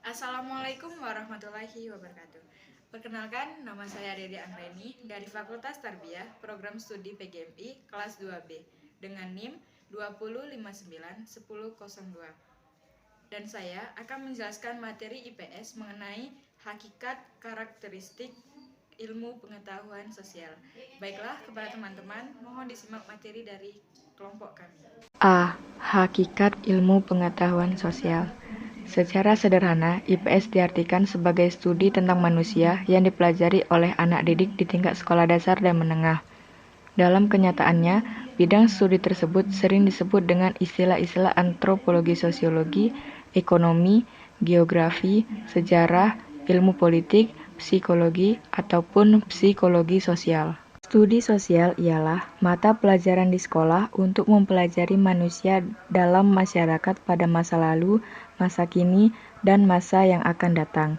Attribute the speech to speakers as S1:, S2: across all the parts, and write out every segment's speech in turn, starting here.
S1: Assalamualaikum warahmatullahi wabarakatuh. Perkenalkan, nama saya Dede Anggreni dari Fakultas Tarbiyah, Program Studi PGMI, kelas 2B, dengan NIM 20591002. Dan saya akan menjelaskan materi IPS mengenai hakikat karakteristik ilmu pengetahuan sosial. Baiklah, kepada teman-teman, mohon disimak materi dari kelompok kami.
S2: A. Hakikat ilmu pengetahuan sosial. Secara sederhana, IPS diartikan sebagai studi tentang manusia yang dipelajari oleh anak didik di tingkat sekolah dasar dan menengah. Dalam kenyataannya, bidang studi tersebut sering disebut dengan istilah-istilah antropologi sosiologi, ekonomi, geografi, sejarah, ilmu politik, psikologi, ataupun psikologi sosial. Studi sosial ialah mata pelajaran di sekolah untuk mempelajari manusia dalam masyarakat pada masa lalu, masa kini, dan masa yang akan datang.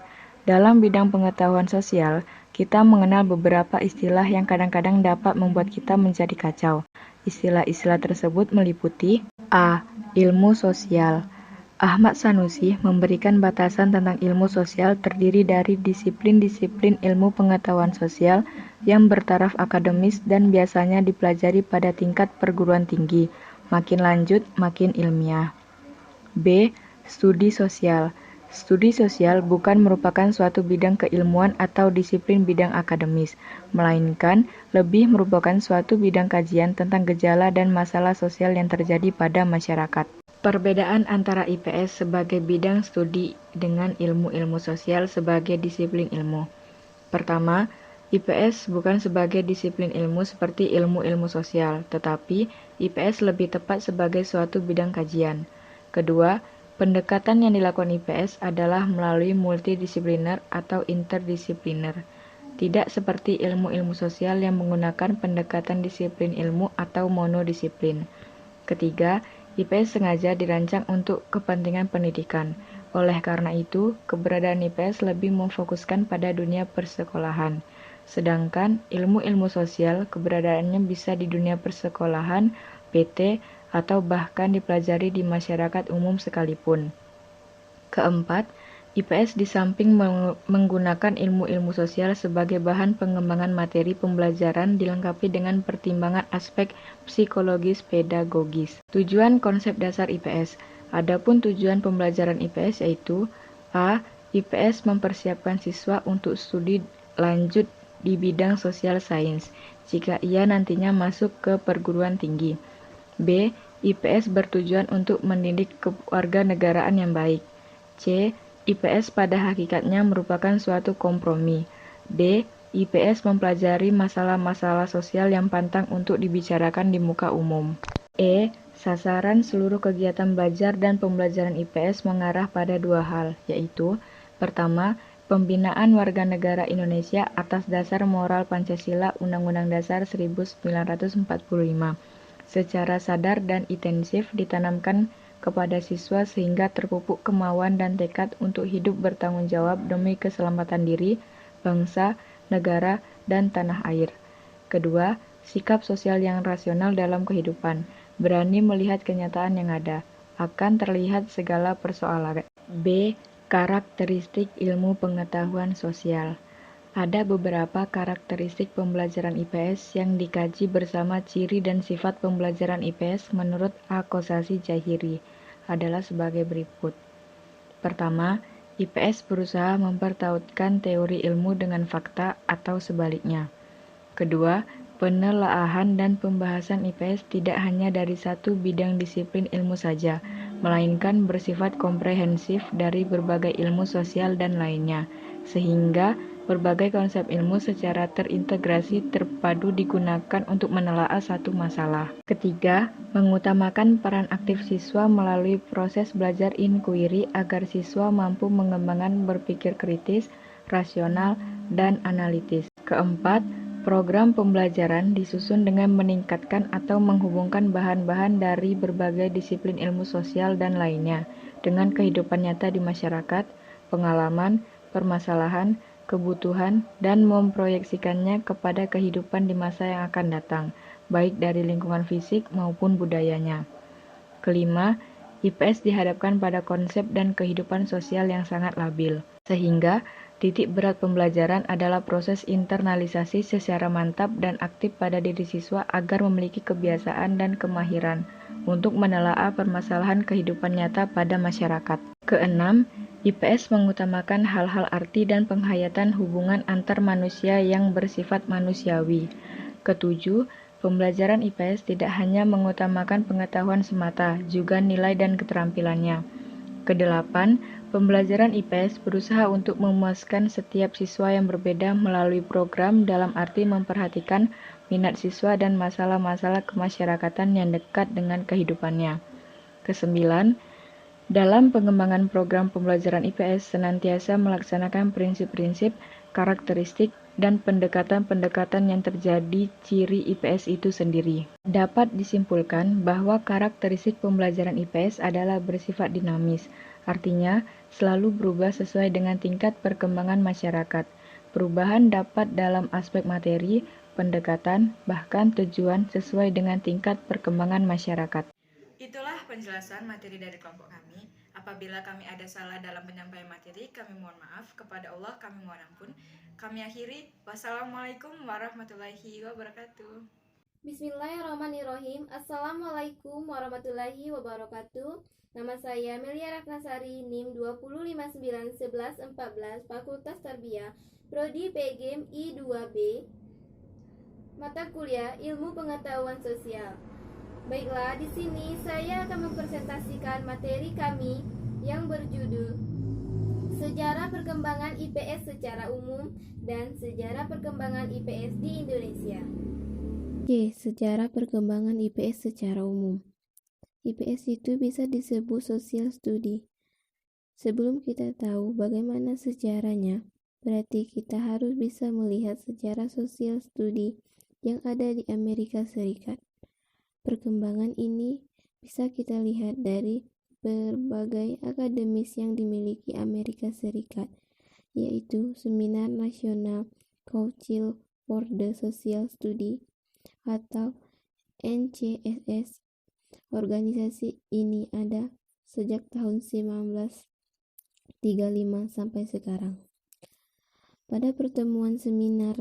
S2: Dalam bidang pengetahuan sosial, kita mengenal beberapa istilah yang kadang-kadang dapat membuat kita menjadi kacau. Istilah-istilah tersebut meliputi A. Ilmu sosial. Ahmad Sanusi memberikan batasan tentang ilmu sosial terdiri dari disiplin-disiplin ilmu pengetahuan sosial yang bertaraf akademis dan biasanya dipelajari pada tingkat perguruan tinggi, makin lanjut makin ilmiah. B. Studi sosial. Studi sosial bukan merupakan suatu bidang keilmuan atau disiplin bidang akademis, melainkan lebih merupakan suatu bidang kajian tentang gejala dan masalah sosial yang terjadi pada masyarakat. Perbedaan antara IPS sebagai bidang studi dengan ilmu-ilmu sosial sebagai disiplin ilmu. Pertama, IPS bukan sebagai disiplin ilmu seperti ilmu-ilmu sosial, tetapi IPS lebih tepat sebagai suatu bidang kajian. Kedua, pendekatan yang dilakukan IPS adalah melalui multidisipliner atau interdisipliner, tidak seperti ilmu-ilmu sosial yang menggunakan pendekatan disiplin ilmu atau monodisiplin. Ketiga, IPS sengaja dirancang untuk kepentingan pendidikan. Oleh karena itu, keberadaan IPS lebih memfokuskan pada dunia persekolahan. Sedangkan ilmu-ilmu sosial keberadaannya bisa di dunia persekolahan, PT, atau bahkan dipelajari di masyarakat umum sekalipun. Keempat, IPS di samping menggunakan ilmu-ilmu sosial sebagai bahan pengembangan materi pembelajaran dilengkapi dengan pertimbangan aspek psikologis pedagogis. Tujuan konsep dasar IPS. Adapun tujuan pembelajaran IPS yaitu A. IPS mempersiapkan siswa untuk studi lanjut di bidang sosial sains jika ia nantinya masuk ke perguruan tinggi. B. IPS bertujuan untuk mendidik kewarganegaraan yang baik. C. IPS pada hakikatnya merupakan suatu kompromi. D. IPS mempelajari masalah-masalah sosial yang pantang untuk dibicarakan di muka umum. E. Sasaran seluruh kegiatan belajar dan pembelajaran IPS mengarah pada dua hal, yaitu pertama, pembinaan warga negara Indonesia atas dasar moral Pancasila Undang-Undang Dasar 1945. Secara sadar dan intensif ditanamkan kepada siswa sehingga terpupuk kemauan dan tekad untuk hidup bertanggung jawab demi keselamatan diri, bangsa, negara, dan tanah air. Kedua, sikap sosial yang rasional dalam kehidupan, berani melihat kenyataan yang ada, akan terlihat segala persoalan. B. Karakteristik ilmu pengetahuan sosial. Ada beberapa karakteristik pembelajaran IPS yang dikaji bersama ciri dan sifat pembelajaran IPS menurut Akosasi Jahiri adalah sebagai berikut. Pertama, IPS berusaha mempertautkan teori ilmu dengan fakta atau sebaliknya. Kedua, penelaahan dan pembahasan IPS tidak hanya dari satu bidang disiplin ilmu saja, melainkan bersifat komprehensif dari berbagai ilmu sosial dan lainnya, sehingga berbagai konsep ilmu secara terintegrasi terpadu digunakan untuk menelaah satu masalah. Ketiga, mengutamakan peran aktif siswa melalui proses belajar inquiry agar siswa mampu mengembangkan berpikir kritis, rasional, dan analitis. Keempat, program pembelajaran disusun dengan meningkatkan atau menghubungkan bahan-bahan dari berbagai disiplin ilmu sosial dan lainnya dengan kehidupan nyata di masyarakat, pengalaman, permasalahan, kebutuhan, dan memproyeksikannya kepada kehidupan di masa yang akan datang, baik dari lingkungan fisik maupun budayanya. Kelima, IPS dihadapkan pada konsep dan kehidupan sosial yang sangat labil, sehingga titik berat pembelajaran adalah proses internalisasi secara mantap dan aktif pada diri siswa agar memiliki kebiasaan dan kemahiran untuk menelaah permasalahan kehidupan nyata pada masyarakat. Keenam, IPS mengutamakan hal-hal arti dan penghayatan hubungan antar manusia yang bersifat manusiawi. Ketujuh, pembelajaran IPS tidak hanya mengutamakan pengetahuan semata, juga nilai dan keterampilannya. Kedelapan, pembelajaran IPS berusaha untuk memuaskan setiap siswa yang berbeda melalui program dalam arti memperhatikan minat siswa dan masalah-masalah kemasyarakatan yang dekat dengan kehidupannya. Kesembilan, dalam pengembangan program pembelajaran IPS senantiasa melaksanakan prinsip-prinsip, karakteristik, dan pendekatan-pendekatan yang terjadi ciri IPS itu sendiri. Dapat disimpulkan bahwa karakteristik pembelajaran IPS adalah bersifat dinamis, artinya selalu berubah sesuai dengan tingkat perkembangan masyarakat. Perubahan dapat dalam aspek materi, pendekatan, bahkan tujuan sesuai dengan tingkat perkembangan masyarakat.
S1: Itulah penjelasan materi dari kelompok kami. Apabila kami ada salah dalam penyampaian materi, kami mohon maaf. Kepada Allah kami mohon ampun. Kami akhiri. Wassalamualaikum warahmatullahi wabarakatuh.
S3: Bismillahirrahmanirrahim. Assalamualaikum warahmatullahi wabarakatuh. Nama saya Melia Ratnasari, NIM 205911114, Fakultas Tarbiyah, Prodi PGM I2B, mata kuliah Ilmu Pengetahuan Sosial. Baiklah, di sini saya akan mempresentasikan materi kami yang berjudul Sejarah Perkembangan IPS secara umum dan Sejarah Perkembangan IPS di Indonesia. Sejarah perkembangan IPS secara umum. IPS itu bisa disebut social study. Sebelum kita tahu bagaimana sejarahnya, berarti kita harus bisa melihat sejarah social study yang ada di Amerika Serikat. Perkembangan ini bisa kita lihat dari berbagai akademis yang dimiliki Amerika Serikat, yaitu Seminar Nasional Council for the Social Study atau NCSS. Organisasi ini ada sejak tahun 1935 sampai sekarang. Pada pertemuan seminar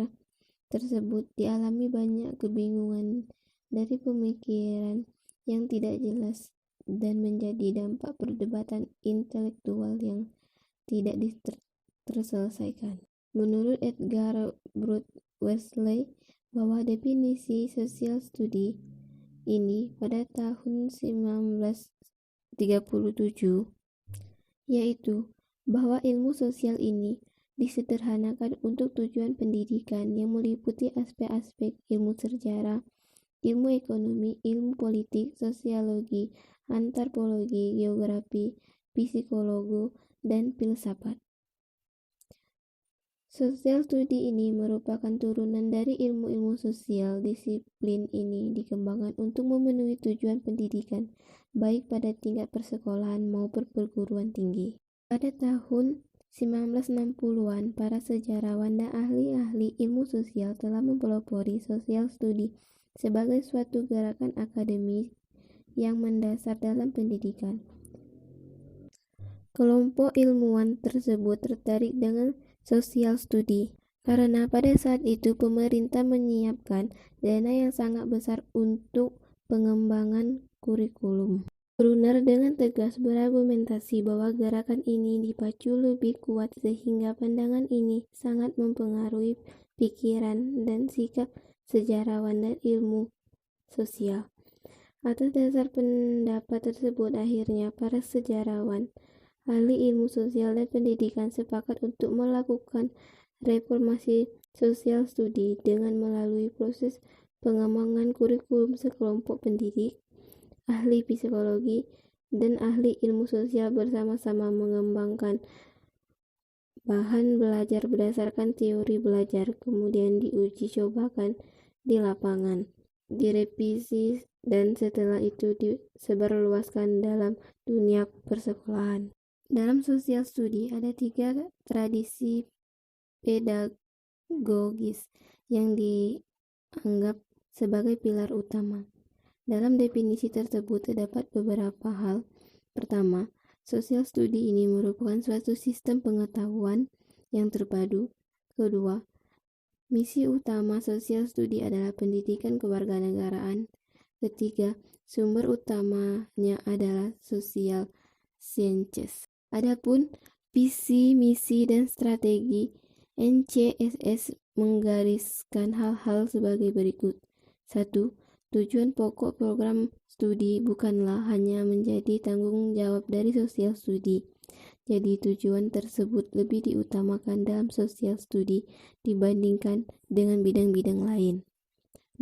S3: tersebut dialami banyak kebingungan dari pemikiran yang tidak jelas dan menjadi dampak perdebatan intelektual yang tidak terselesaikan. Menurut Edgar Brooke Wesley, bahwa definisi social study ini pada tahun 1937 yaitu bahwa ilmu sosial ini disederhanakan untuk tujuan pendidikan yang meliputi aspek-aspek ilmu sejarah, ilmu ekonomi, ilmu politik, sosiologi, antropologi, geografi, psikologi, dan filsafat. Social study ini merupakan turunan dari ilmu-ilmu sosial. Disiplin ini dikembangkan untuk memenuhi tujuan pendidikan, baik pada tingkat persekolahan maupun perguruan tinggi. Pada tahun 1960-an, para sejarawan dan ahli-ahli ilmu sosial telah mempelopori social study sebagai suatu gerakan akademis yang mendasar dalam pendidikan. Kelompok ilmuwan tersebut tertarik dengan social study karena pada saat itu pemerintah menyiapkan dana yang sangat besar untuk pengembangan kurikulum. Brunner dengan tegas berargumentasi bahwa gerakan ini dipacu lebih kuat sehingga pandangan ini sangat mempengaruhi pikiran dan sikap sejarawan dan ilmu sosial. Atas dasar pendapat tersebut, akhirnya para sejarawan, ahli ilmu sosial dan pendidikan sepakat untuk melakukan reformasi social study dengan melalui proses pengembangan kurikulum sekelompok pendidik, ahli psikologi, dan ahli ilmu sosial bersama-sama mengembangkan bahan belajar berdasarkan teori belajar, kemudian diuji cobakan di lapangan, direvisi, dan setelah itu disebarluaskan dalam dunia persekolahan. Dalam social study ada 3 tradisi pedagogis yang dianggap sebagai pilar utama. Dalam definisi tersebut terdapat beberapa hal Pertama, sosial studi ini merupakan suatu sistem pengetahuan yang terpadu. Kedua, misi utama sosial studi adalah pendidikan kewarganegaraan. Ketiga, sumber utamanya adalah social sciences. Adapun visi, misi, dan strategi NCSS menggariskan hal-hal sebagai berikut. 1. Tujuan pokok program studi bukanlah hanya menjadi tanggung jawab dari sosial studi. Jadi tujuan tersebut lebih diutamakan dalam sosial studi dibandingkan dengan bidang-bidang lain.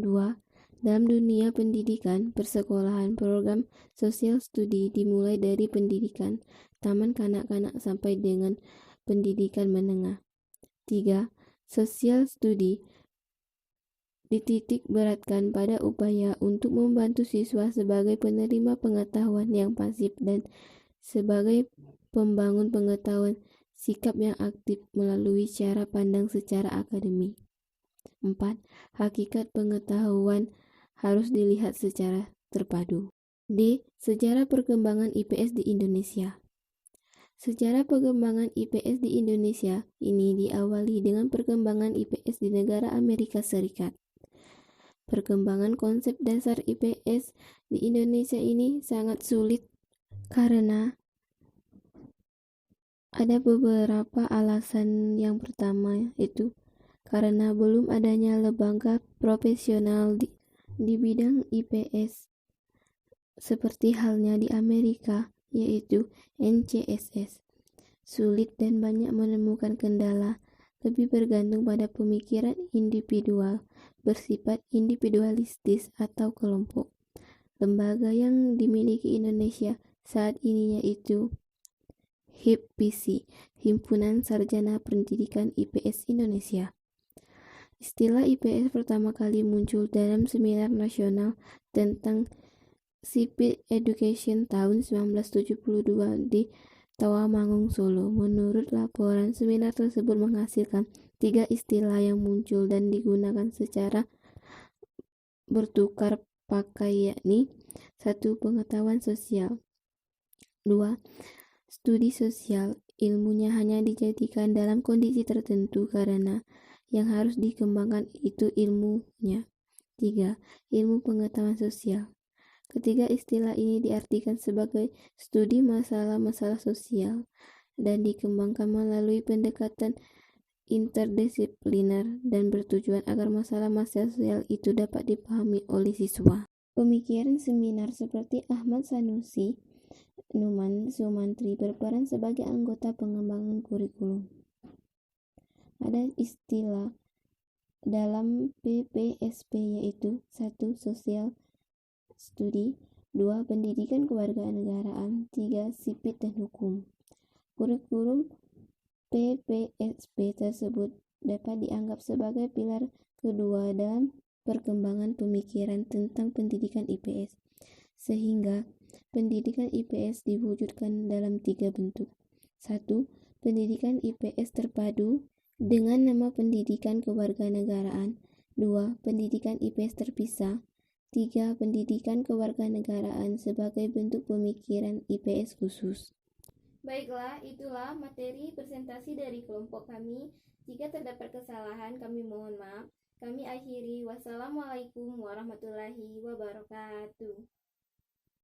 S3: 2. Dalam dunia pendidikan, persekolahan, program sosial studi dimulai dari pendidikan taman kanak-kanak sampai dengan pendidikan menengah. 3. Sosial studi dititik beratkan pada upaya untuk membantu siswa sebagai penerima pengetahuan yang pasif dan sebagai pembangun pengetahuan sikap yang aktif melalui cara pandang secara akademik. 4. Hakikat pengetahuan harus dilihat secara terpadu. D. Sejarah perkembangan IPS di Indonesia. Sejarah perkembangan IPS di Indonesia ini diawali dengan perkembangan IPS di negara Amerika Serikat. Perkembangan konsep dasar IPS di Indonesia ini sangat sulit karena ada beberapa alasan. Yang pertama itu karena belum adanya lembaga profesional di bidang IPS seperti halnya di Amerika, yaitu NCSS. Sulit dan banyak menemukan kendala, lebih bergantung pada pemikiran individual, bersifat individualistis atau kelompok. Lembaga yang dimiliki Indonesia saat ini yaitu HIPPC, Himpunan Sarjana Pendidikan IPS Indonesia. Istilah IPS pertama kali muncul dalam seminar nasional tentang Civic Education tahun 1972 di Tawamangun, Solo. Menurut laporan, seminar tersebut menghasilkan 3 istilah yang muncul dan digunakan secara bertukar pakai, yakni 1. Pengetahuan sosial. 2. Studi sosial. Ilmunya hanya dijadikan dalam kondisi tertentu karena yang harus dikembangkan itu ilmunya. 3. Ilmu pengetahuan sosial. Ketiga istilah ini diartikan sebagai studi masalah-masalah sosial dan dikembangkan melalui pendekatan interdisipliner dan bertujuan agar masalah-masalah sosial itu dapat dipahami oleh siswa. Pemikiran seminar seperti Ahmad Sanusi, Numan Sumantri berperan sebagai anggota pengembangan kurikulum. Ada istilah dalam PPSP yaitu 1. Sosial studi, 2. Pendidikan kewarganegaraan, 3. Sipil dan hukum. Kurikulum PPSP tersebut dapat dianggap sebagai pilar kedua dalam perkembangan pemikiran tentang pendidikan IPS, sehingga pendidikan IPS diwujudkan dalam 3 bentuk. 1. Pendidikan IPS terpadu dengan nama pendidikan kewarganegaraan. 2. Pendidikan IPS terpisah. 3. Pendidikan kewarganegaraan sebagai bentuk pemikiran IPS khusus. Baiklah, itulah materi presentasi dari kelompok kami. Jika terdapat kesalahan, kami mohon maaf. Kami akhiri. Wassalamualaikum warahmatullahi wabarakatuh.